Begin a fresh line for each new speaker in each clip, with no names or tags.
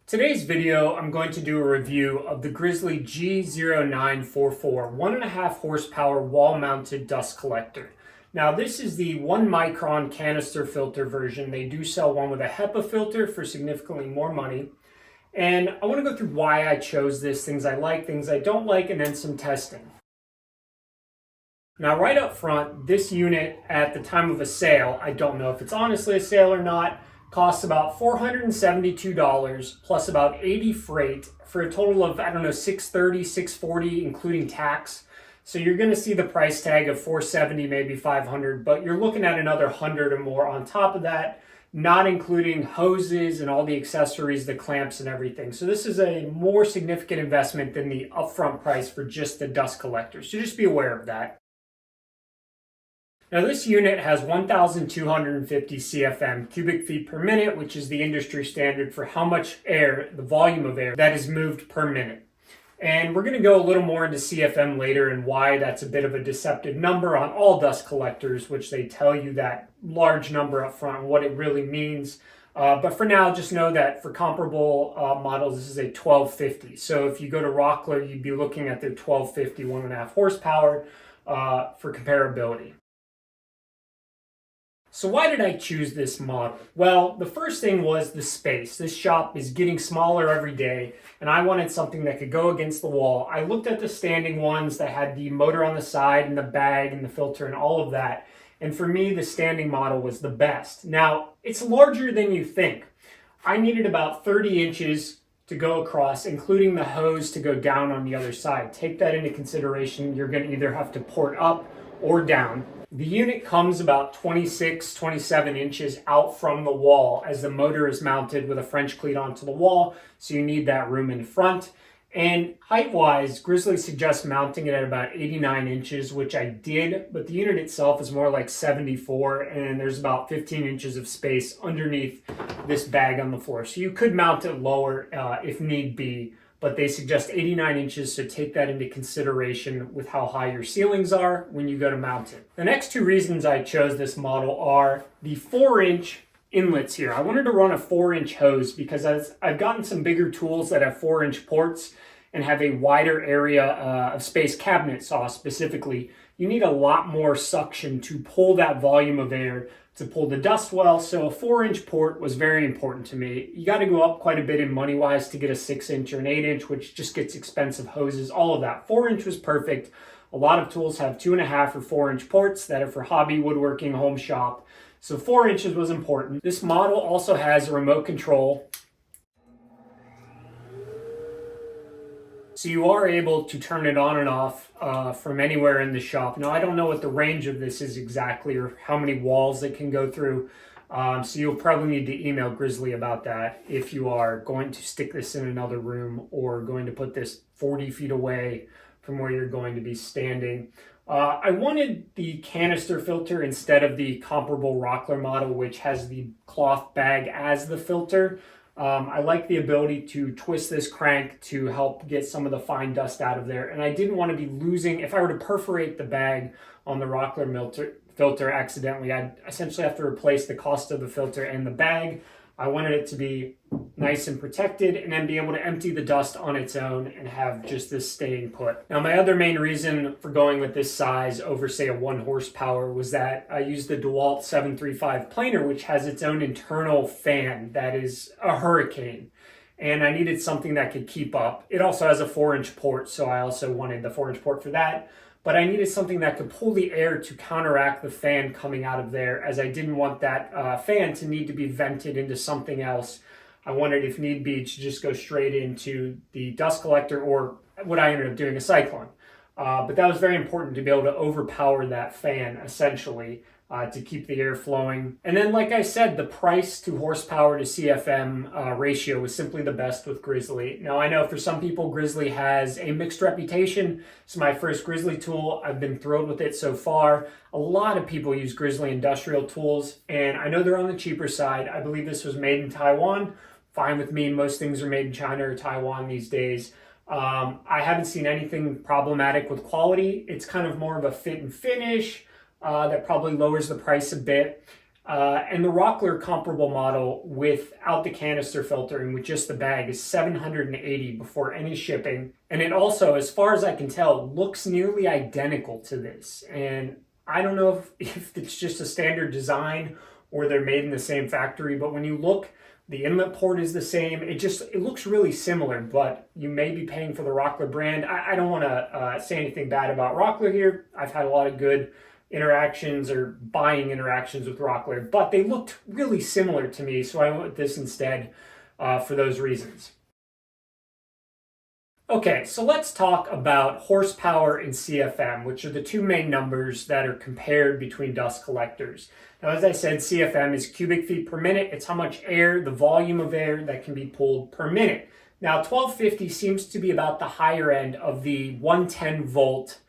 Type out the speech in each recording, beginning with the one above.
Today's video, I'm going to do a review of the Grizzly G0944 1.5 horsepower wall-mounted dust collector. Now this is the 1 micron canister filter version. They do sell one with a HEPA filter for significantly more money. And I want to go through why I chose this, things I like, things I don't like, and then some testing. Now right up front, this unit at the time of a sale, I don't know if it's honestly a sale or not, costs about $472 plus about $80 freight for a total of, I don't know, $630, $640 including tax. So you're going to see the price tag of $470, maybe $500, but you're looking at another $100 or more on top of that, not including hoses and all the accessories, the clamps and everything. So this is a more significant investment than the upfront price for just the dust collector. So just be aware of that. Now this unit has 1,250 CFM, cubic feet per minute, which is the industry standard for how much air, the volume of air, that is moved per minute. And we're going to go a little more into CFM later and why that's a bit of a deceptive number on all dust collectors, which they tell you that large number up front and what it really means. But for now, just know that for comparable models, this is a 1250. So if you go to Rockler, you'd be looking at their 1250 1.5 horsepower for comparability. So why did I choose this model? Well, the first thing was the space. This shop is getting smaller every day, and I wanted something that could go against the wall. I looked at the standing ones that had the motor on the side and the bag and the filter and all of that. And for me, the standing model was the best. Now, it's larger than you think. I needed about 30 inches to go across, including the hose to go down on the other side. Take that into consideration. You're going to either have to port up or down. The unit comes about 26, 27 inches out from the wall as the motor is mounted with a French cleat onto the wall, so you need that room in front. And height-wise, Grizzly suggests mounting it at about 89 inches, which I did, but the unit itself is more like 74, and there's about 15 inches of space underneath this bag on the floor. So you could mount it lower if need be, but they suggest 89 inches, so take that into consideration with how high your ceilings are when you go to mount it. The next two reasons I chose this model are the 4-inch inlets here. I wanted to run a 4-inch hose because I've gotten some bigger tools that have 4-inch ports and have a wider area of space, cabinet saw specifically. You need a lot more suction to pull that volume of air to pull the dust well, so a 4-inch port was very important to me. You got to go up quite a bit in money-wise to get a 6-inch or an 8-inch, which just gets expensive hoses, all of that. 4-inch was perfect. A lot of tools have 2.5 or 4-inch ports that are for hobby, woodworking, home shop. So 4 inches was important. This model also has a remote control. So you are able to turn it on and off from anywhere in the shop. Now, I don't know what the range of this is exactly or how many walls it can go through. So you'll probably need to email Grizzly about that if you are going to stick this in another room or going to put this 40 feet away from where you're going to be standing. I wanted the canister filter instead of the comparable Rockler model, which has the cloth bag as the filter. I like the ability to twist this crank to help get some of the fine dust out of there. And I didn't want to be losing, if I were to perforate the bag on the Rockler filter accidentally, I'd essentially have to replace the cost of the filter and the bag. I wanted it to be nice and protected and then be able to empty the dust on its own and have just this staying put. Now, my other main reason for going with this size over, say, a 1 horsepower was that I used the DeWalt 735 planer, which has its own internal fan that is a hurricane. And I needed something that could keep up. It also has a 4-inch port, so I also wanted the 4-inch port for that. But I needed something that could pull the air to counteract the fan coming out of there, as I didn't want that fan to need to be vented into something else. I wanted, if need be, to just go straight into the dust collector or what I ended up doing, a cyclone. But that was very important to be able to overpower that fan, essentially, to keep the air flowing. And then, like I said, the price to horsepower to CFM ratio was simply the best with Grizzly. Now, I know for some people, Grizzly has a mixed reputation. It's my first Grizzly tool. I've been thrilled with it so far. A lot of people use Grizzly industrial tools, and I know they're on the cheaper side. I believe this was made in Taiwan. Fine with me. Most things are made in China or Taiwan these days. I haven't seen anything problematic with quality. It's kind of more of a fit and finish that probably lowers the price a bit. And the Rockler comparable model without the canister filtering with just the bag is $780 before any shipping. And it also, as far as I can tell, looks nearly identical to this. And I don't know if it's just a standard design or they're made in the same factory, but when you look, the inlet port is the same. It looks really similar, but you may be paying for the Rockler brand. I don't want to say anything bad about Rockler here. I've had a lot of good interactions or buying interactions with Rockler, but they looked really similar to me, so I went with this instead for those reasons. Okay, so let's talk about horsepower and CFM, which are the two main numbers that are compared between dust collectors. Now, as I said, CFM is cubic feet per minute. It's how much air, the volume of air that can be pulled per minute. Now, 1250 seems to be about the higher end of the 110 volt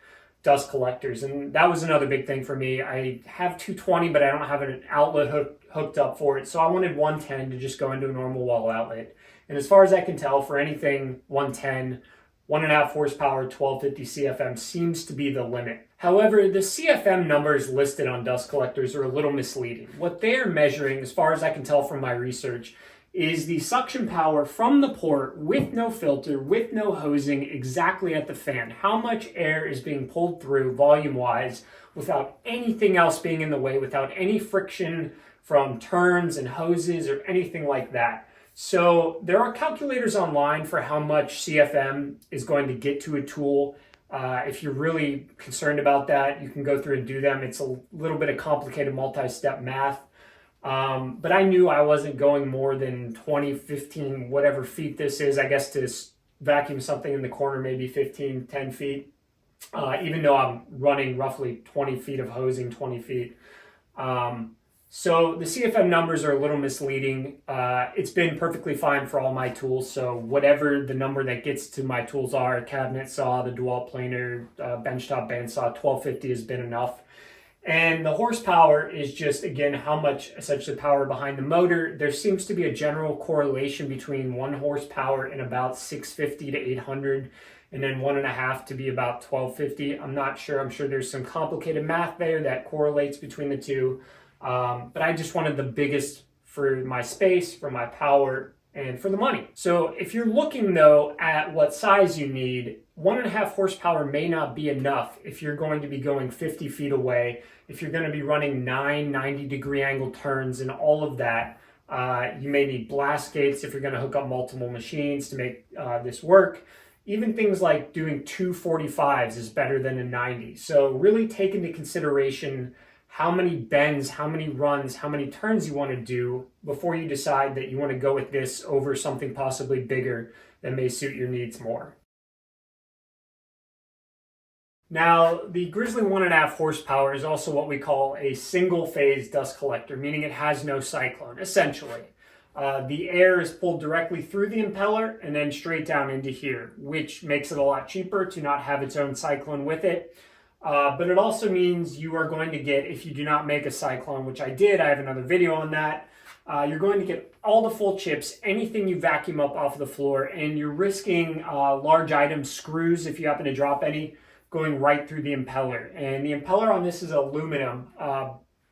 dust collectors, and that was another big thing for me. I have 220, but I don't have an outlet hooked up for it, so I wanted 110 to just go into a normal wall outlet. And as far as I can tell, for anything 110, 1.5 horsepower, 1250 CFM seems to be the limit. However, the CFM numbers listed on dust collectors are a little misleading. What they are measuring, as far as I can tell from my research, is the suction power from the port with no filter, with no hosing, exactly at the fan. How much air is being pulled through volume-wise without anything else being in the way, without any friction from turns and hoses or anything like that. So there are calculators online for how much CFM is going to get to a tool. If you're really concerned about that, you can go through and do them. It's a little bit of complicated multi-step math. But I knew I wasn't going more than 20, 15, whatever feet this is. I guess to vacuum something in the corner, maybe 15, 10 feet. Even though I'm running roughly 20 feet of hosing, 20 feet. So the CFM numbers are a little misleading. It's been perfectly fine for all my tools. So whatever the number that gets to my tools are, cabinet saw, the DeWalt planer, benchtop bandsaw, 1250 has been enough. And the horsepower is just, again, how much essentially power behind the motor. There seems to be a general correlation between 1 horsepower and about 650 to 800, and then 1.5 to be about 1250. I'm not sure. I'm sure there's some complicated math there that correlates between the two. But I just wanted the biggest for my space, for my power, and for the money. So if you're looking though at what size you need, 1.5 horsepower may not be enough if you're going to be going 50 feet away, if you're going to be running 90-degree angle turns and all of that. You may need blast gates if you're going to hook up multiple machines to make this work. Even things like doing 245s is better than a 90. So really take into consideration how many bends, how many runs, how many turns you want to do before you decide that you want to go with this over something possibly bigger that may suit your needs more. Now, the Grizzly 1.5 horsepower is also what we call a single-phase dust collector, meaning it has no cyclone, essentially. The air is pulled directly through the impeller and then straight down into here, which makes it a lot cheaper to not have its own cyclone with it. But it also means you are going to get, if you do not make a cyclone, which I did, I have another video on that, you're going to get all the full chips, anything you vacuum up off of the floor, and you're risking large items, screws, if you happen to drop any, going right through the impeller. And the impeller on this is aluminum,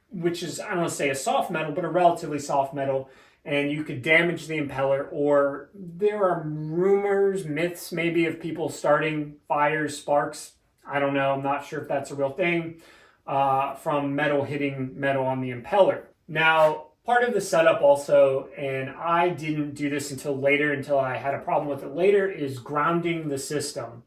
which is, I don't want to say a soft metal, but a relatively soft metal. And you could damage the impeller, or there are rumors, myths maybe, of people starting fires, sparks. I don't know. I'm not sure if that's a real thing, from metal hitting metal on the impeller. Now, part of the setup also, and I didn't do this until later, until I had a problem with it later, is grounding the system.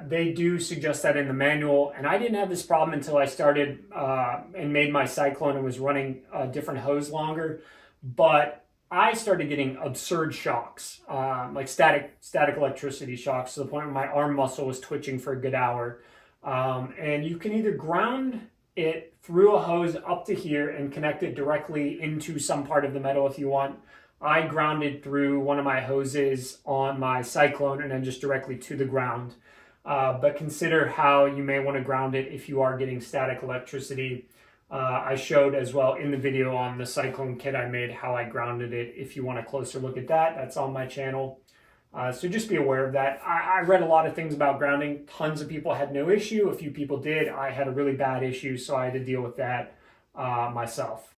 They do suggest that in the manual, and I didn't have this problem until I started and made my cyclone and was running a different hose longer. But I started getting absurd shocks, like static electricity shocks, to the point where my arm muscle was twitching for a good hour. And you can either ground it through a hose up to here and connect it directly into some part of the metal if you want. I grounded through one of my hoses on my cyclone and then just directly to the ground. But consider how you may want to ground it if you are getting static electricity. I showed as well in the video on the cyclone kit I made how I grounded it. If you want a closer look at that, that's on my channel. So just be aware of that. I read a lot of things about grounding. Tons of people had no issue. A few people did. I had a really bad issue, so I had to deal with that myself.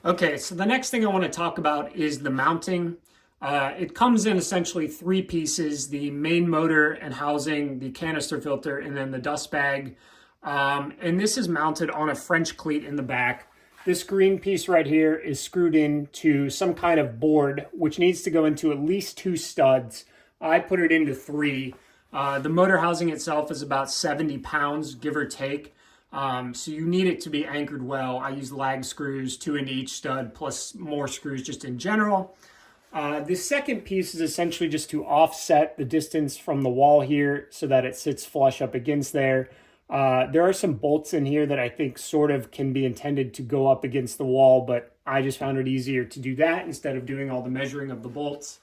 Okay, so the next thing I want to talk about is the mounting. It comes in essentially three pieces: the main motor and housing, the canister filter, and then the dust bag. And this is mounted on a French cleat in the back. This green piece right here is screwed into some kind of board, which needs to go into at least 2 studs. I put it into 3. The motor housing itself is about 70 pounds, give or take. So you need it to be anchored well. I use lag screws, 2 into each stud, plus more screws just in general. The second piece is essentially just to offset the distance from the wall here so that it sits flush up against there. There are some bolts in here that I think sort of can be intended to go up against the wall, but I just found it easier to do that instead of doing all the measuring of the bolts.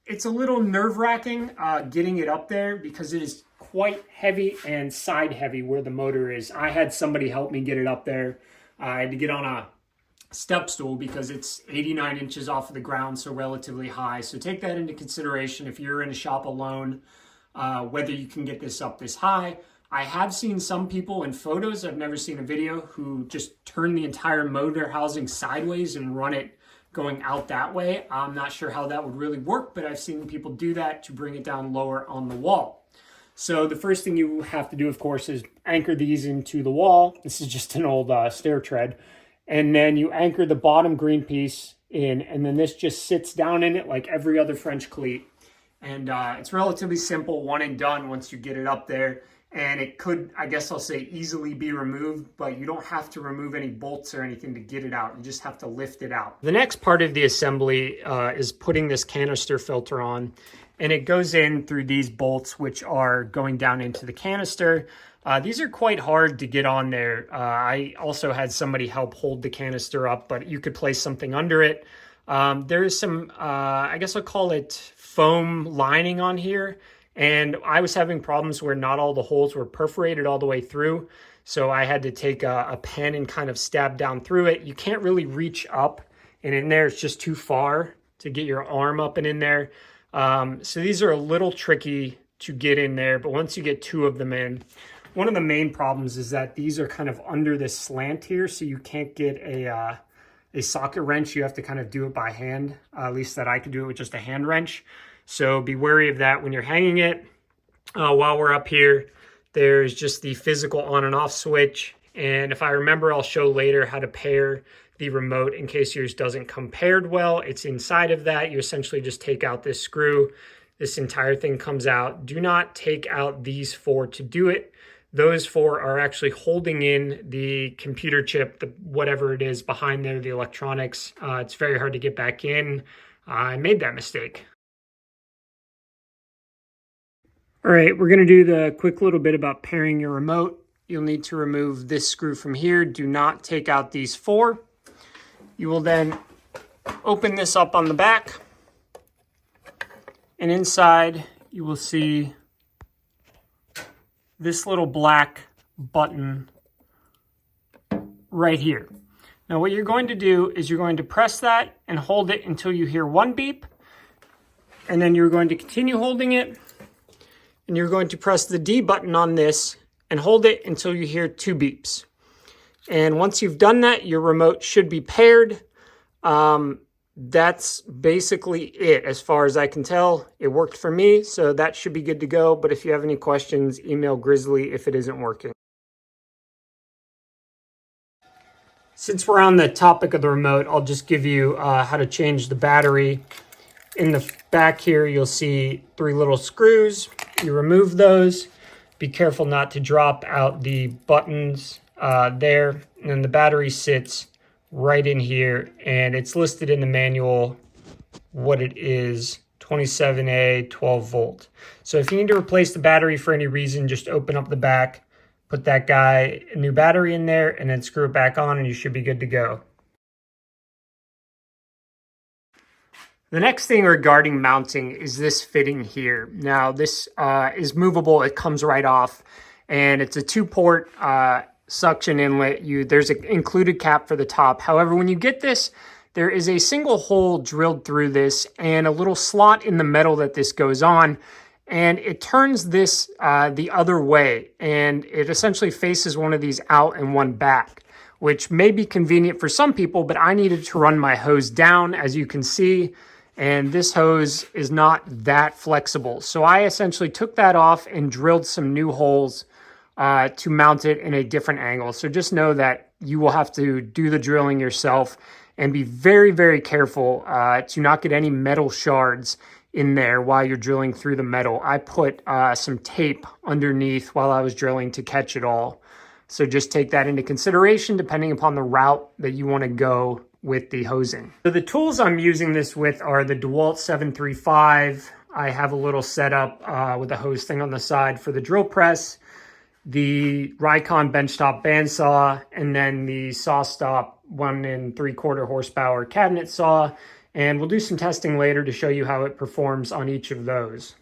It's a little nerve-wracking getting it up there because it is quite heavy and side heavy where the motor is. I had somebody help me get it up there. I had to get on a step stool because it's 89 inches off of the ground, so relatively high. So take that into consideration if you're in a shop alone, whether you can get this up this high. I have seen some people in photos, I've never seen a video, who just turn the entire motor housing sideways and run it going out that way. I'm not sure how that would really work, but I've seen people do that to bring it down lower on the wall. So the first thing you have to do, of course, is anchor these into the wall. This is just an old stair tread. And then you anchor the bottom green piece in, and then this just sits down in it like every other French cleat. And it's relatively simple, one and done once you get it up there. And it could, I guess I'll say, easily be removed, but you don't have to remove any bolts or anything to get it out. You just have to lift it out. The next part of the assembly is putting this canister filter on, and it goes in through these bolts, which are going down into the canister. These are quite hard to get on there. I also had somebody help hold the canister up, but you could place something under it. There is some, I guess I'll call it foam lining on here. And I was having problems where not all the holes were perforated all the way through. So I had to take a pen and kind of stab down through it. You can't really reach up and in there. It's just too far to get your arm up and in there. So these are a little tricky to get in there, but once you get 2 of them in, one of the main problems is that these are kind of under this slant here. So you can't get a socket wrench. You have to kind of do it by hand. At least that I could do it with just a hand wrench. So be wary of that when you're hanging it. While we're up here, there's just the physical on and off switch. And if I remember, I'll show later how to pair the remote in case yours doesn't come paired well. It's inside of that. You essentially just take out this screw. This entire thing comes out. Do not take out these 4 to do it. Those 4 are actually holding in the computer chip, whatever it is behind there, the electronics. It's very hard to get back in. I made that mistake. All right, we're going to do the quick little bit about pairing your remote. You'll need to remove this screw from here. Do not take out these 4. You will then open this up on the back. And inside, you will see this little black button right here. Now what you're going to do is you're going to press that and hold it until you hear 1 beep. And then you're going to continue holding it. And you're going to press the D button on this and hold it until you hear 2 beeps. And once you've done that, your remote should be paired. That's basically it as far as I can tell. It worked for me, so that should be good to go. But if you have any questions, email Grizzly if it isn't working. Since we're on the topic of the remote, I'll just give you how to change the battery. In the back here, you'll see 3 little screws. You remove those. Be careful not to drop out the buttons there. And then the battery sits right in here, and it's listed in the manual what it is, 27A 12 volt. So if you need to replace the battery for any reason, just open up the back, put that a new battery in there, and then screw it back on, and you should be good to go. The next thing regarding mounting is this fitting here. Now this is movable, it comes right off, and it's a 2-port suction inlet. There's an included cap for the top. However, when you get this, there is a single hole drilled through this and a little slot in the metal that this goes on, and it turns this the other way, and it essentially faces one of these out and one back. which may be convenient for some people, but I needed to run my hose down, as you can see, and this hose is not that flexible. So I essentially took that off and drilled some new holes to mount it in a different angle. So just know that you will have to do the drilling yourself and be very, very careful to not get any metal shards in there while you're drilling through the metal. I put some tape underneath while I was drilling to catch it all. So just take that into consideration depending upon the route that you want to go with the hosing. So the tools I'm using this with are the DeWalt 735. I have a little setup with a hose thing on the side for the drill press, the Rikon benchtop bandsaw, and then the SawStop 1 3/4 horsepower cabinet saw. And we'll do some testing later to show you how it performs on each of those.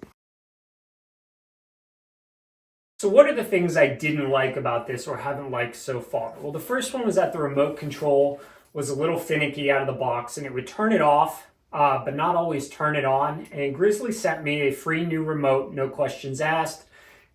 So what are the things I didn't like about this or haven't liked so far? Well, the first one was that the remote control was a little finicky out of the box, and it would turn it off, but not always turn it on. And Grizzly sent me a free new remote, no questions asked.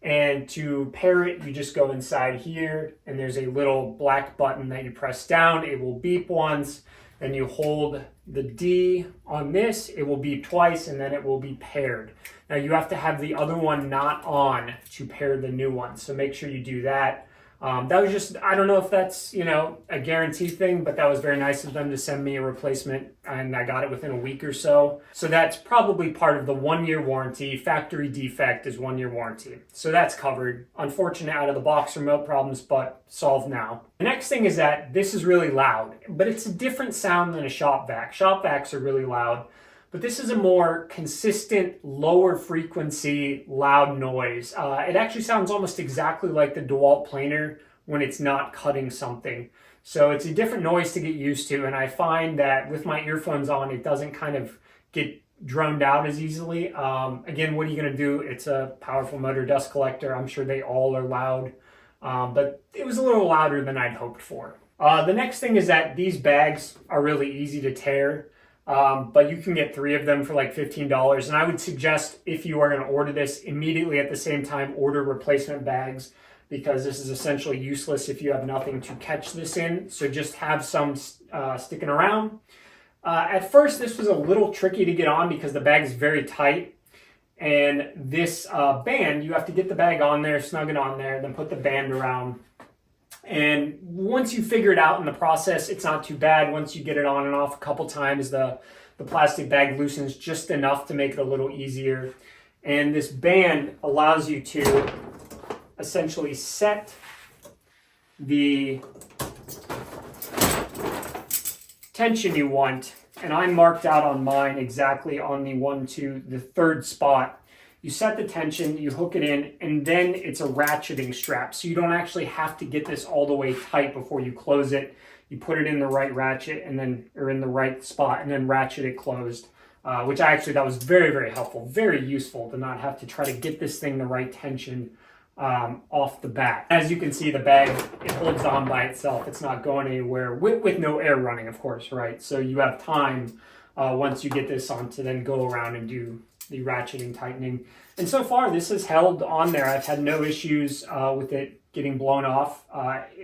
And to pair it, you just go inside here, and there's a little black button that you press down. It will beep once, then you hold the D on this, it will beep twice, and then it will be paired. Now you have to have the other one not on to pair the new one, so make sure you do that. That was just, I don't know if that's, a guarantee thing, but that was very nice of them to send me a replacement, and I got it within a week or so. So that's probably part of the 1-year warranty. Factory defect is 1-year warranty. So that's covered. Unfortunate out of the box remote problems, but solved now. The next thing is that this is really loud, but it's a different sound than a shop vac. Shop vacs are really loud, but this is a more consistent, lower frequency, loud noise. It actually sounds almost exactly like the DeWalt planer when it's not cutting something. So it's a different noise to get used to, and I find that with my earphones on, it doesn't kind of get droned out as easily. Again, what are you gonna do? It's a powerful motor dust collector. I'm sure they all are loud, but it was a little louder than I'd hoped for. The next thing is that these bags are really easy to tear. But you can get 3 of them for like $15. And I would suggest if you are going to order this immediately at the same time, order replacement bags, because this is essentially useless if you have nothing to catch this in. So just have some sticking around. At first, this was a little tricky to get on because the bag is very tight. And this band, you have to get the bag on there, snug it on there, then put the band around. And once you figure it out in the process, it's not too bad. Once you get it on and off a couple times, the plastic bag loosens just enough to make it a little easier. And this band allows you to essentially set the tension you want. And I marked out on mine exactly on the 3rd spot. You set the tension, you hook it in, and then it's a ratcheting strap. So you don't actually have to get this all the way tight before you close it. You put it in the right ratchet or in the right spot, and then ratchet it closed, which that was very, very helpful, very useful to not have to try to get this thing the right tension off the bat. As you can see, the bag, it holds on by itself. It's not going anywhere with no air running, of course, right? So you have time once you get this on to then go around and do the ratcheting, tightening. And so far, this has held on there. I've had no issues with it getting blown off.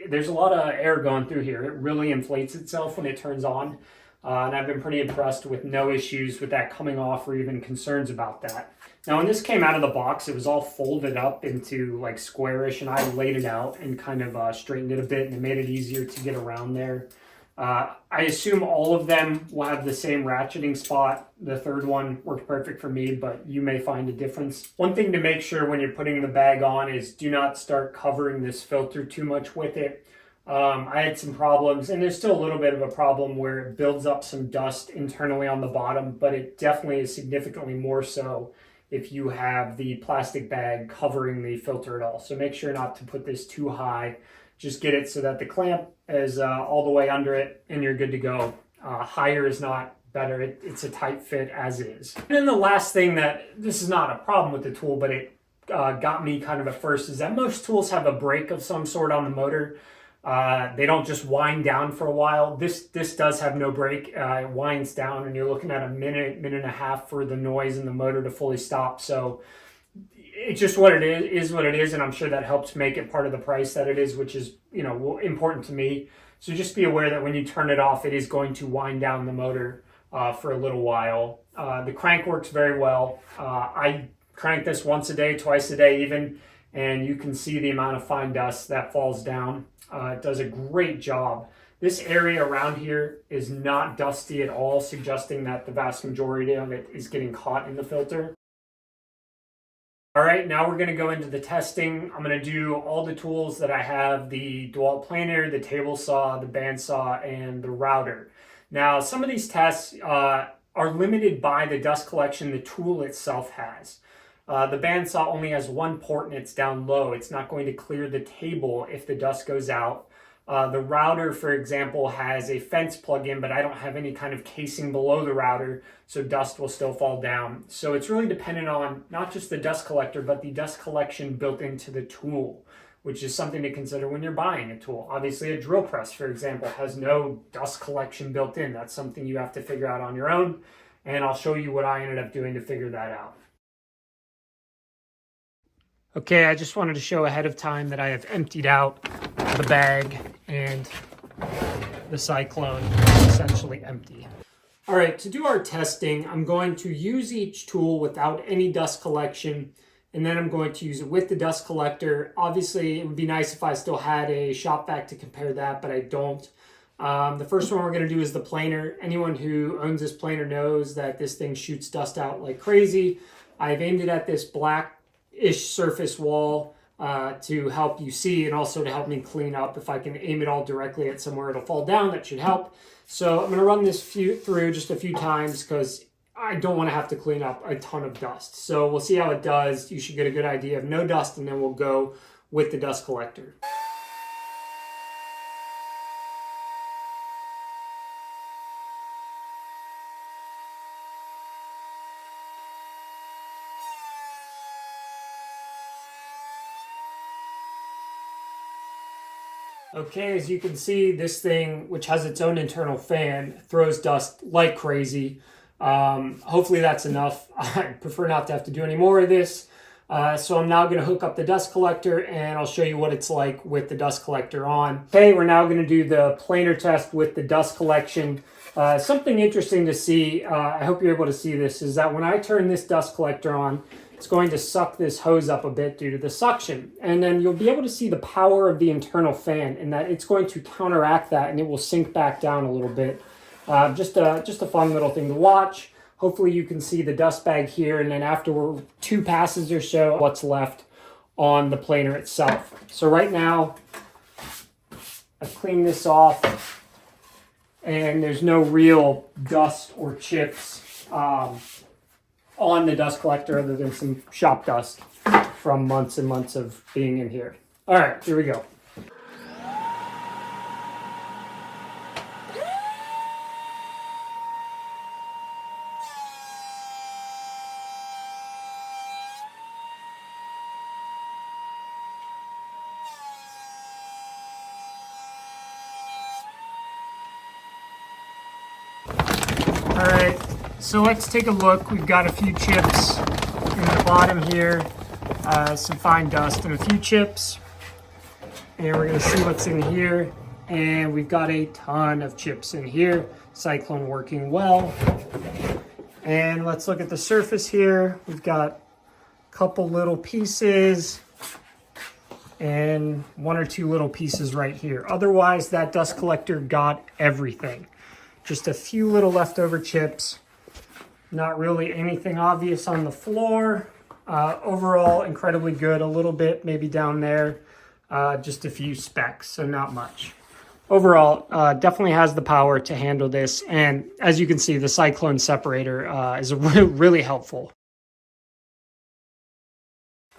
There's a lot of air going through here. It really inflates itself when it turns on. And I've been pretty impressed with no issues with that coming off or even concerns about that. Now, when this came out of the box, it was all folded up into like squarish, and I laid it out and kind of straightened it a bit, and it made it easier to get around there. I assume all of them will have the same ratcheting spot. The 3rd one worked perfect for me, but you may find a difference. One thing to make sure when you're putting the bag on is do not start covering this filter too much with it. I had some problems, and there's still a little bit of a problem where it builds up some dust internally on the bottom, but it definitely is significantly more so if you have the plastic bag covering the filter at all. So make sure not to put this too high. Just get it so that the clamp is all the way under it, and you're good to go. Higher is not better. It's a tight fit as is. And then the last thing this is not a problem with the tool, but it got me kind of at first, is that most tools have a brake of some sort on the motor. They don't just wind down for a while. This does have no brake. It winds down, and you're looking at a minute and a half for the noise in the motor to fully stop. So it's just what it is what it is, and I'm sure that helps make it part of the price that it is, which is important to me. So just be aware that when you turn it off, it is going to wind down the motor for a little while. The crank works very well. I crank this once a day, twice a day even, and you can see the amount of fine dust that falls down. It does a great job. This area around here is not dusty at all, suggesting that the vast majority of it is getting caught in the filter. All right, now we're gonna go into the testing. I'm gonna do all the tools that I have, the DeWalt planer, the table saw, the bandsaw, and the router. Now, some of these tests are limited by the dust collection the tool itself has. The bandsaw only has one port and it's down low. It's not going to clear the table if the dust goes out. The router, for example, has a fence plug-in, but I don't have any kind of casing below the router, so dust will still fall down. So it's really dependent on not just the dust collector, but the dust collection built into the tool, which is something to consider when you're buying a tool. Obviously, a drill press, for example, has no dust collection built in. That's something you have to figure out on your own, and I'll show you what I ended up doing to figure that out. Okay, I just wanted to show ahead of time that I have emptied out the bag and the Cyclone is essentially empty. All right, to do our testing, I'm going to use each tool without any dust collection, and then I'm going to use it with the dust collector. Obviously, it would be nice if I still had a shop vac to compare that, but I don't. The first one we're going to do is the planer. Anyone who owns this planer knows that this thing shoots dust out like crazy. I've aimed it at this black-ish surface wall to help you see and also to help me clean up. If I can aim it all directly at somewhere it'll fall down, that should help. So I'm going to run this through just a few times because I don't want to have to clean up a ton of dust. So we'll see how it does. You should get a good idea of no dust, and then we'll go with the dust collector. Okay, as you can see, this thing, which has its own internal fan, throws dust like crazy. Hopefully that's enough. I prefer not to have to do any more of this. So I'm now going to hook up the dust collector and I'll show you what it's like with the dust collector on. Okay, we're now going to do the planer test with the dust collection. Something interesting to see, I hope you're able to see this, is that when I turn this dust collector on, it's going to suck this hose up a bit due to the suction. And then you'll be able to see the power of the internal fan and that it's going to counteract that and it will sink back down a little bit. Just a fun little thing to watch. Hopefully you can see the dust bag here, and then after 2 passes or so, what's left on the planer itself. So right now, I've cleaned this off and there's no real dust or chips on the dust collector other than some shop dust from months and months of being in here. All right, here we go. All right, so let's take a look. We've got a few chips in the bottom here, some fine dust and a few chips. And we're gonna see what's in here. And we've got a ton of chips in here. Cyclone working well. And let's look at the surface here. We've got a couple little pieces and 1 or 2 little pieces right here. Otherwise, that dust collector got everything. Just a few little leftover chips. Not really anything obvious on the floor. Overall, incredibly good. A little bit maybe down there. Just a few specks, so not much. Overall, definitely has the power to handle this. And as you can see, the Cyclone separator is really helpful.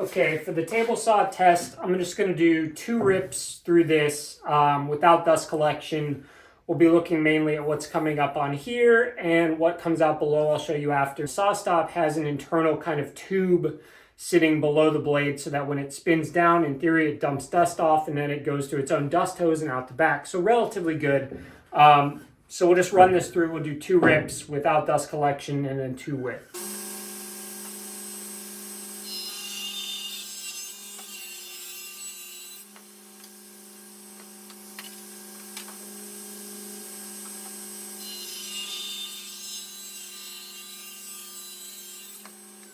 Okay, for the table saw test, I'm just going to do 2 rips through this without dust collection. We'll be looking mainly at what's coming up on here and what comes out below. I'll show you after. Saw stop has an internal kind of tube sitting below the blade so that when it spins down, in theory, it dumps dust off and then it goes to its own dust hose and out the back. So relatively good. So we'll just run this through. We'll do 2 rips without dust collection and then 2 with.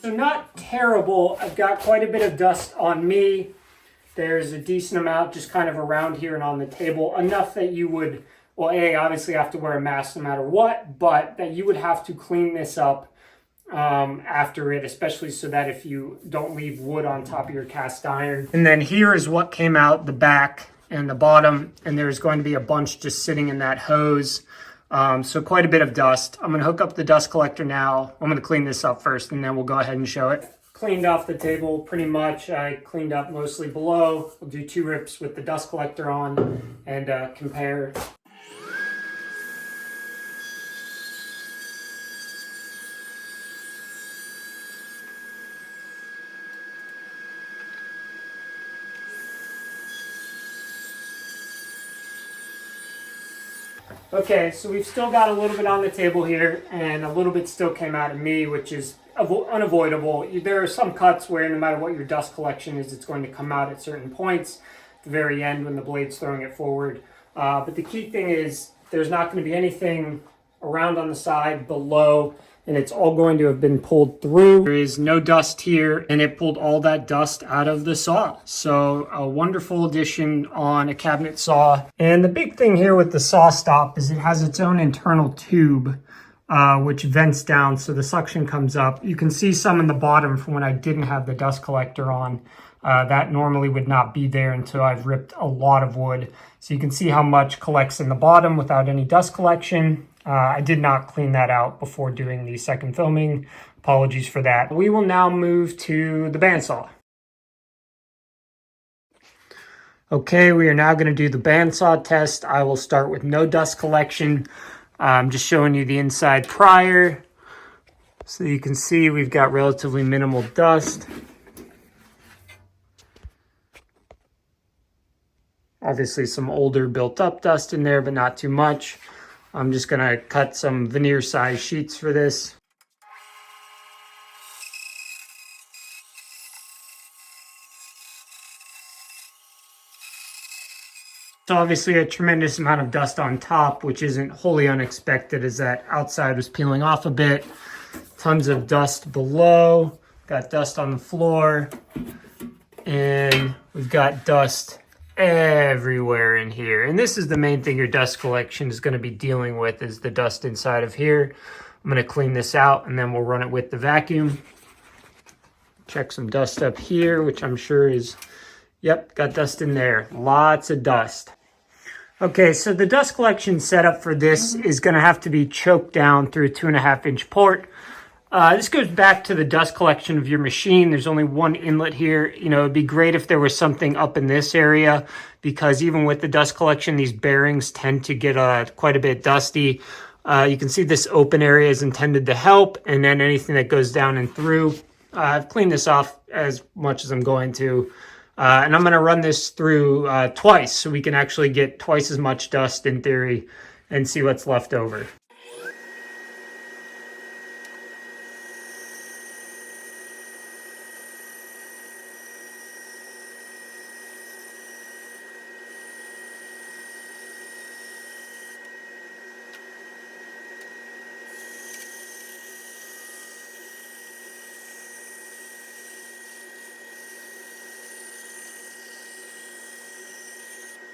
So not terrible. I've got quite a bit of dust on me. There's a decent amount just kind of around here and on the table. Enough that you would, well, A, obviously have to wear a mask no matter what, but that you would have to clean this up after it, especially so that if you don't leave wood on top of your cast iron. And then here is what came out the back and the bottom, and there's going to be a bunch just sitting in that hose. So quite a bit of dust. I'm going to hook up the dust collector now. I'm going to clean this up first, and then we'll go ahead and show it. Cleaned off the table pretty much. I cleaned up mostly below. We'll do 2 rips with the dust collector on and compare. Okay, so we've still got a little bit on the table here, and a little bit still came out of me, which is unavoidable. There are some cuts where no matter what your dust collection is, it's going to come out at certain points, at the very end when the blade's throwing it forward. But the key thing is there's not going to be anything around on the side, below, and it's all going to have been pulled through. There is no dust here, and it pulled all that dust out of the saw. So a wonderful addition on a cabinet saw. And the big thing here with the saw stop is it has its own internal tube, which vents down so the suction comes up. You can see some in the bottom from when I didn't have the dust collector on. That normally would not be there until I've ripped a lot of wood. So you can see how much collects in the bottom without any dust collection. I did not clean that out before doing the second filming. Apologies for that. We will now move to the bandsaw. Okay, we are now going to do the bandsaw test. I will start with no dust collection. I'm just showing you the inside prior. So you can see we've got relatively minimal dust. Obviously some older built up dust in there, but not too much. I'm just going to cut some veneer size sheets for this. So obviously a tremendous amount of dust on top, which isn't wholly unexpected as that outside was peeling off a bit. Tons of dust below, got dust on the floor, and we've got dust everywhere in here. And this is the main thing your dust collection is going to be dealing with, is the dust inside of here. I'm going to clean this out and then we'll run it with the vacuum. Check some dust up here, which I'm sure is, yep, got dust in there. Lots of dust. Okay, so the dust collection setup for this is going to have to be choked down through a 2.5-inch port. This goes back to the dust collection of your machine. There's only one inlet here. You know, it'd be great if there was something up in this area, because even with the dust collection, these bearings tend to get quite a bit dusty. You can see this open area is intended to help, and then anything that goes down and through. I've cleaned this off as much as I'm going to. And I'm going to run this through twice so we can actually get twice as much dust in theory and see what's left over.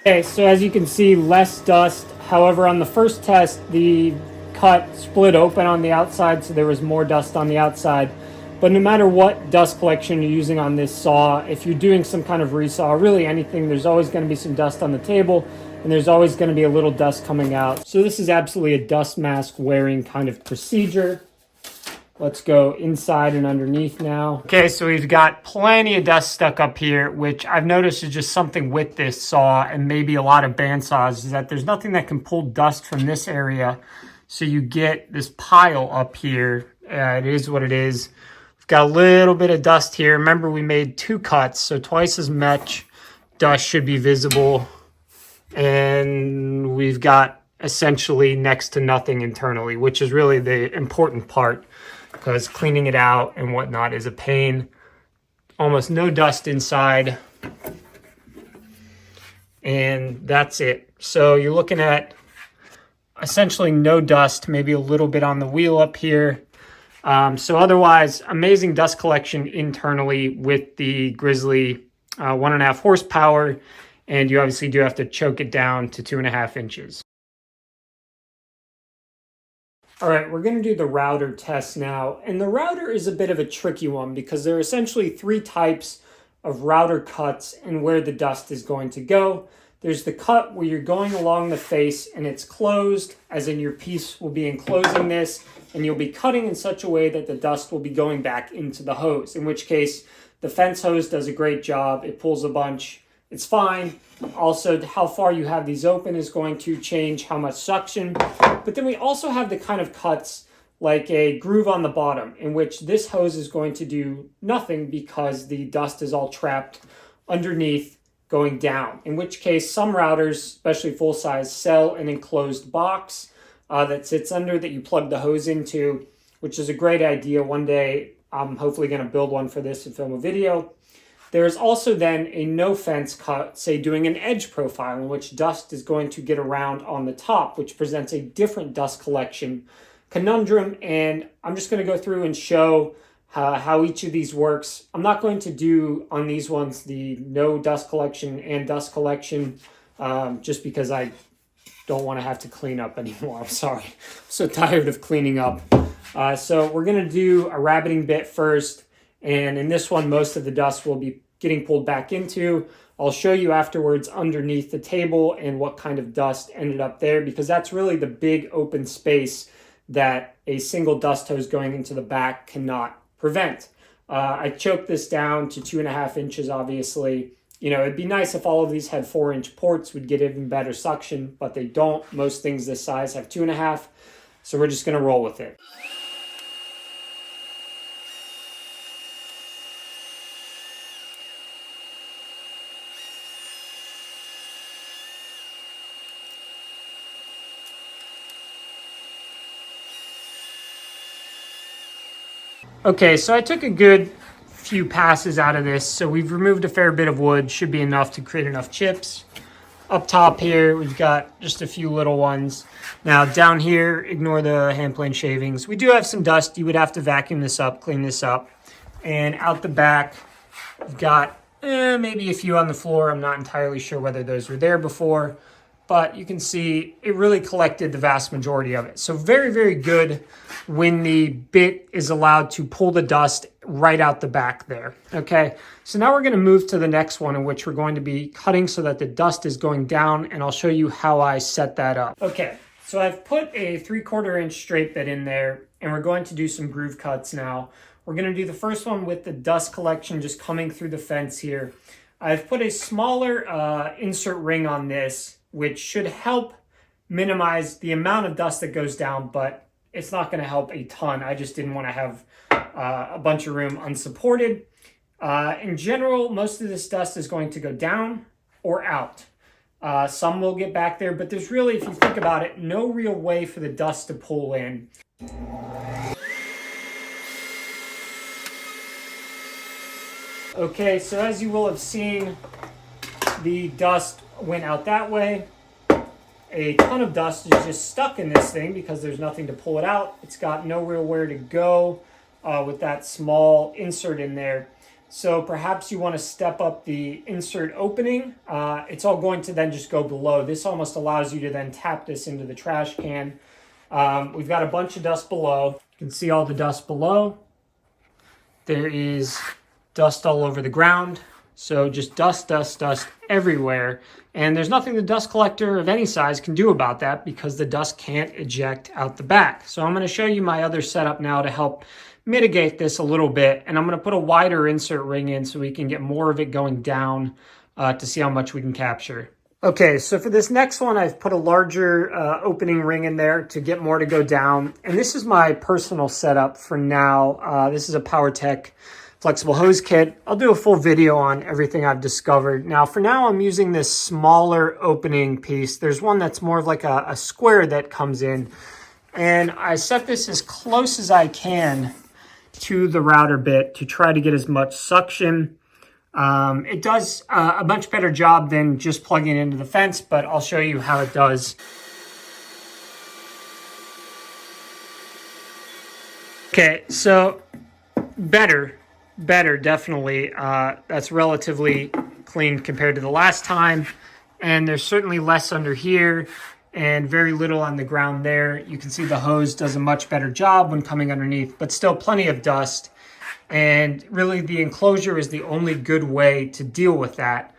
Okay, so as you can see, less dust. However, on the first test, the cut split open on the outside, so there was more dust on the outside. But no matter what dust collection you're using on this saw, if you're doing some kind of resaw, really anything, there's always going to be some dust on the table, and there's always going to be a little dust coming out. So this is absolutely a dust mask wearing kind of procedure. Let's go inside and underneath now. Okay, so we've got plenty of dust stuck up here, which I've noticed is just something with this saw and maybe a lot of band saws, is that there's nothing that can pull dust from this area. So you get this pile up here. It is what it is. We've got a little bit of dust here. Remember, we made 2 cuts, so twice as much dust should be visible. And we've got essentially next to nothing internally, which is really the important part, because cleaning it out and whatnot is a pain. Almost no dust inside. And that's it. So you're looking at essentially no dust, maybe a little bit on the wheel up here. So otherwise, amazing dust collection internally with the Grizzly 1.5 horsepower, and you obviously do have to choke it down to 2.5 inches. All right, we're going to do the router test now, and the router is a bit of a tricky one because there are essentially 3 types of router cuts and where the dust is going to go. There's the cut where you're going along the face and it's closed, as in your piece will be enclosing this, and you'll be cutting in such a way that the dust will be going back into the hose, in which case the fence hose does a great job. It pulls a bunch. It's fine. Also, how far you have these open is going to change how much suction. But then we also have the kind of cuts like a groove on the bottom, in which this hose is going to do nothing because the dust is all trapped underneath going down. In which case, some routers, especially full size, sell an enclosed box that sits under that you plug the hose into, which is a great idea. One day, I'm hopefully going to build one for this and film a video. There's also then a no fence cut, say doing an edge profile, in which dust is going to get around on the top, which presents a different dust collection conundrum. And I'm just going to go through and show how each of these works. I'm not going to do on these ones the no dust collection and dust collection, just because I don't want to have to clean up anymore. I'm sorry. I'm so tired of cleaning up. So we're going to do a rabbiting bit first. And in this one, most of the dust will be getting pulled back into. I'll show you afterwards underneath the table and what kind of dust ended up there, because that's really the big open space that a single dust hose going into the back cannot prevent. I choked this down to 2.5 inches, obviously. You know, it'd be nice if all of these had 4-inch ports, would get even better suction, but they don't. Most things this size have 2.5, so we're just gonna roll with it. Okay, so I took a good few passes out of this. So we've removed a fair bit of wood, should be enough to create enough chips. Up top here, we've got just a few little ones. Now down here, ignore the hand plane shavings. We do have some dust. You would have to vacuum this up, clean this up. And out the back, we've got maybe a few on the floor. I'm not entirely sure whether those were there before, but you can see it really collected the vast majority of it. So very, very good when the bit is allowed to pull the dust right out the back there. Okay, so now we're going to move to the next one, in which we're going to be cutting so that the dust is going down, and I'll show you how I set that up. Okay, so I've put a 3/4 inch straight bit in there, and we're going to do some groove cuts now. We're going to do the first one with the dust collection just coming through the fence here. I've put a smaller insert ring on this, which should help minimize the amount of dust that goes down, but it's not going to help a ton. I just didn't want to have a bunch of room unsupported. In general, most of this dust is going to go down or out. Some will get back there, but there's really, if you think about it, no real way for the dust to pull in. Okay, so as you will have seen, the dust went out that way. A ton of dust is just stuck in this thing because there's nothing to pull it out. It's got no real where to go with that small insert in there. So perhaps you want to step up the insert opening. It's all going to then just go below. This almost allows you to then tap this into the trash can. We've got a bunch of dust below. You can see all the dust below. There is dust all over the ground. So just dust, dust, dust everywhere. And there's nothing the dust collector of any size can do about that because the dust can't eject out the back. So I'm going to show you my other setup now to help mitigate this a little bit. And I'm going to put a wider insert ring in so we can get more of it going down to see how much we can capture. Okay, so for this next one, I've put a larger opening ring in there to get more to go down. And this is my personal setup for now. This is a PowerTech flexible hose kit. I'll do a full video on everything I've discovered. Now, for now, I'm using this smaller opening piece. There's one that's more of like a square that comes in. And I set this as close as I can to the router bit to try to get as much suction. It does a much better job than just plugging it into the fence, but I'll show you how it does. Okay, so better, definitely. That's relatively clean compared to the last time. And there's certainly less under here and very little on the ground there. You can see the hose does a much better job when coming underneath, but still plenty of dust. And really the enclosure is the only good way to deal with that.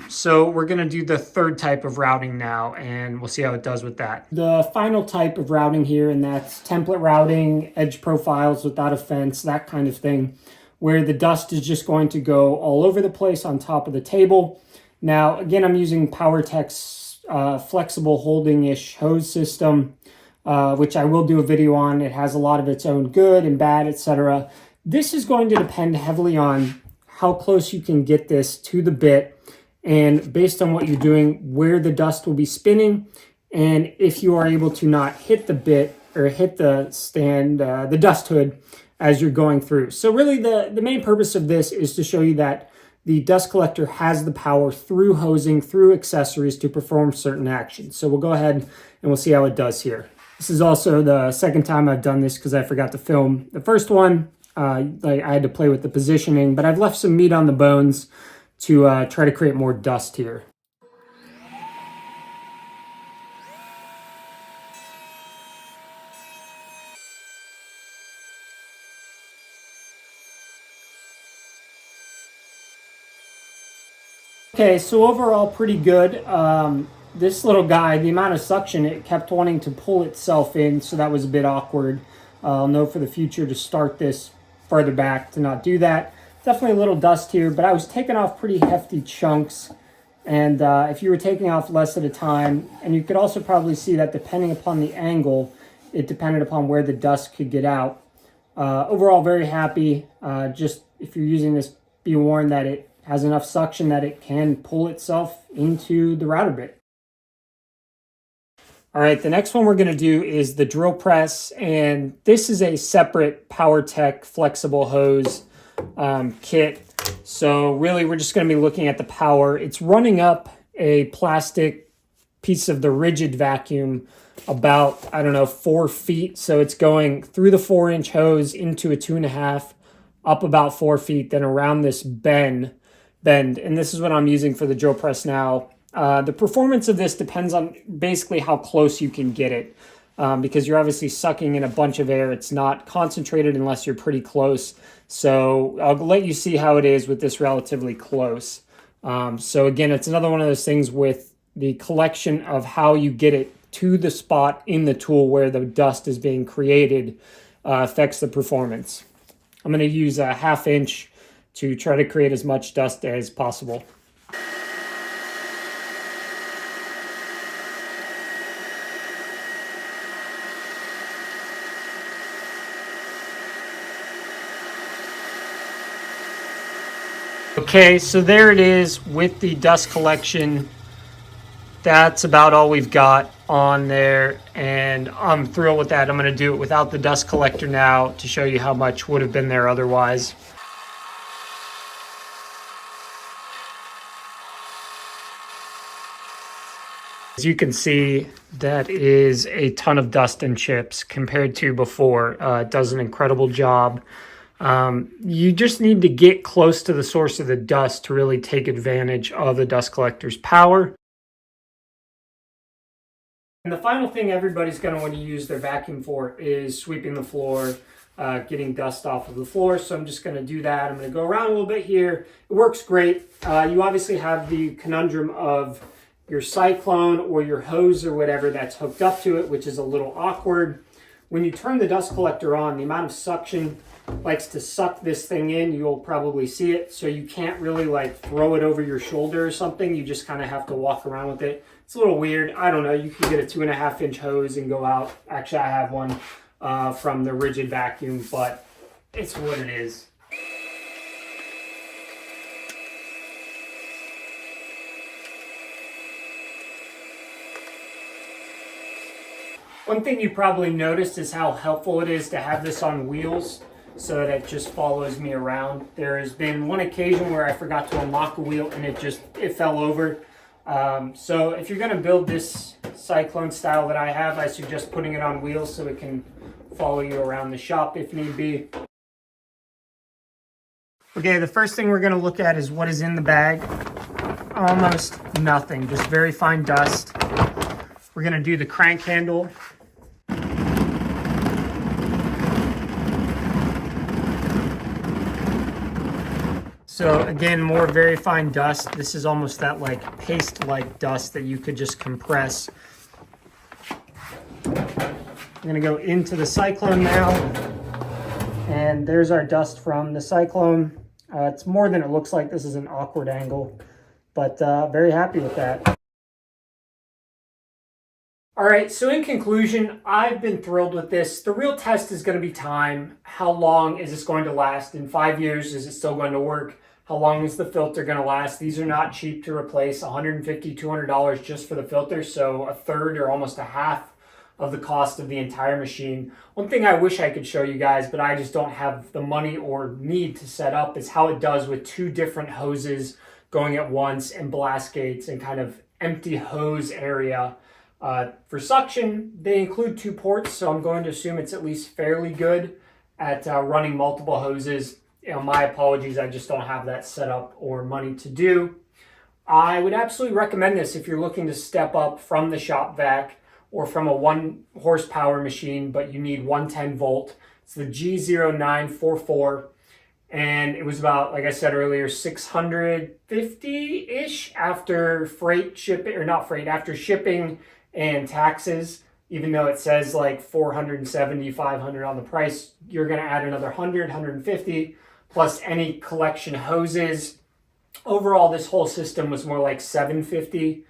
So we're going to do the third type of routing now, and we'll see how it does with that. The final type of routing here, and that's template routing, edge profiles without a fence, that kind of thing, where the dust is just going to go all over the place on top of the table. Now, again, I'm using PowerTech's flexible holding-ish hose system, which I will do a video on. It has a lot of its own good and bad, etc. This is going to depend heavily on how close you can get this to the bit, and based on what you're doing, where the dust will be spinning, and if you are able to not hit the bit or hit the stand, the dust hood as you're going through. So really the main purpose of this is to show you that the dust collector has the power through hosing, through accessories to perform certain actions. So we'll go ahead and we'll see how it does here. This is also the second time I've done this because I forgot to film the first one. I had to play with the positioning, but I've left some meat on the bones to try to create more dust here. Okay, so overall pretty good. This little guy, the amount of suction, it kept wanting to pull itself in, so that was a bit awkward. I'll know for the future to start this further back to not do that. Definitely a little dust here, but I was taking off pretty hefty chunks. And if you were taking off less at a time, and you could also probably see that depending upon the angle, it depended upon where the dust could get out. Overall, very happy. Just if you're using this, be warned that it has enough suction that it can pull itself into the router bit. All right, the next one we're going to do is the drill press, and this is a separate PowerTech flexible hose kit. So really we're just going to be looking at the power. It's running up a plastic piece of the rigid vacuum about, I don't know, 4 feet. So it's going through the 4-inch hose into a 2.5, up about 4 feet, then around this bend. And this is what I'm using for the drill press now. The performance of this depends on basically how close you can get it, because you're obviously sucking in a bunch of air. It's not concentrated unless you're pretty close. So I'll let you see how it is with this relatively close. So again, it's another one of those things with the collection of how you get it to the spot in the tool where the dust is being created affects the performance. I'm going to use a 1/2 inch to try to create as much dust as possible. Okay, so there it is with the dust collection. That's about all we've got on there, and I'm thrilled with that. I'm going to do it without the dust collector now to show you how much would have been there otherwise. As you can see, that is a ton of dust and chips compared to before. It does an incredible job. You just need to get close to the source of the dust to really take advantage of the dust collector's power. And the final thing everybody's going to want to use their vacuum for is sweeping the floor, getting dust off of the floor. So I'm just going to do that. I'm going to go around a little bit here. It works great. You obviously have the conundrum of your cyclone or your hose or whatever that's hooked up to it, which is a little awkward. When you turn the dust collector on, the amount of suction likes to suck this thing in. You'll probably see it. So you can't really like throw it over your shoulder or something. You just kind of have to walk around with it. It's a little weird. I don't know. You can get a 2.5 inch hose and go out. Actually, I have one from the rigid vacuum, but it's what it is. One thing you probably noticed is how helpful it is to have this on wheels so that it just follows me around. There has been one occasion where I forgot to unlock a wheel and it fell over. So if you're going to build this cyclone style that I have, I suggest putting it on wheels so it can follow you around the shop if need be. Okay, the first thing we're going to look at is what is in the bag. Almost nothing, just very fine dust. We're going to do the crank handle. So again, more very fine dust. This is almost that like paste-like dust that you could just compress. I'm gonna go into the Cyclone now. And there's our dust from the Cyclone. It's more than it looks like. This is an awkward angle, but very happy with that. All right, so in conclusion, I've been thrilled with this. The real test is gonna be time. How long is this going to last? In 5 years, is it still going to work? How long is the filter going to last? These are not cheap to replace, $150, $200 just for the filter, so a third or almost a half of the cost of the entire machine. One thing I wish I could show you guys, but I just don't have the money or need to set up, is how it does with 2 different hoses going at once and blast gates and kind of empty hose area. For suction, they include 2 ports, so I'm going to assume it's at least fairly good at running multiple hoses. You know, my apologies, I just don't have that set up or money to do. I would absolutely recommend this if you're looking to step up from the shop vac or from a 1 horsepower machine, but you need 110 volt. It's the G0944, and it was about, like I said earlier, $650-ish after freight shipping, or not freight, after shipping and taxes. Even though it says like $470, $500 on the price, you're going to add another $100, $150, plus any collection hoses. Overall, this whole system was more like $750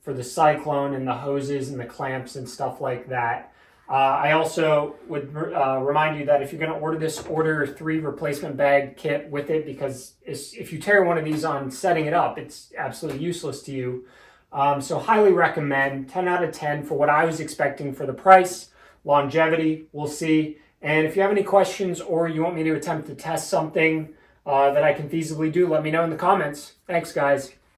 for the Cyclone and the hoses and the clamps and stuff like that. I also would remind you that if you're going to order this, order 3 replacement bag kit with it, because if you tear one of these on setting it up, it's absolutely useless to you. So highly recommend. 10 out of 10 for what I was expecting for the price. Longevity, we'll see. And if you have any questions or you want me to attempt to test something that I can feasibly do, let me know in the comments. Thanks, guys.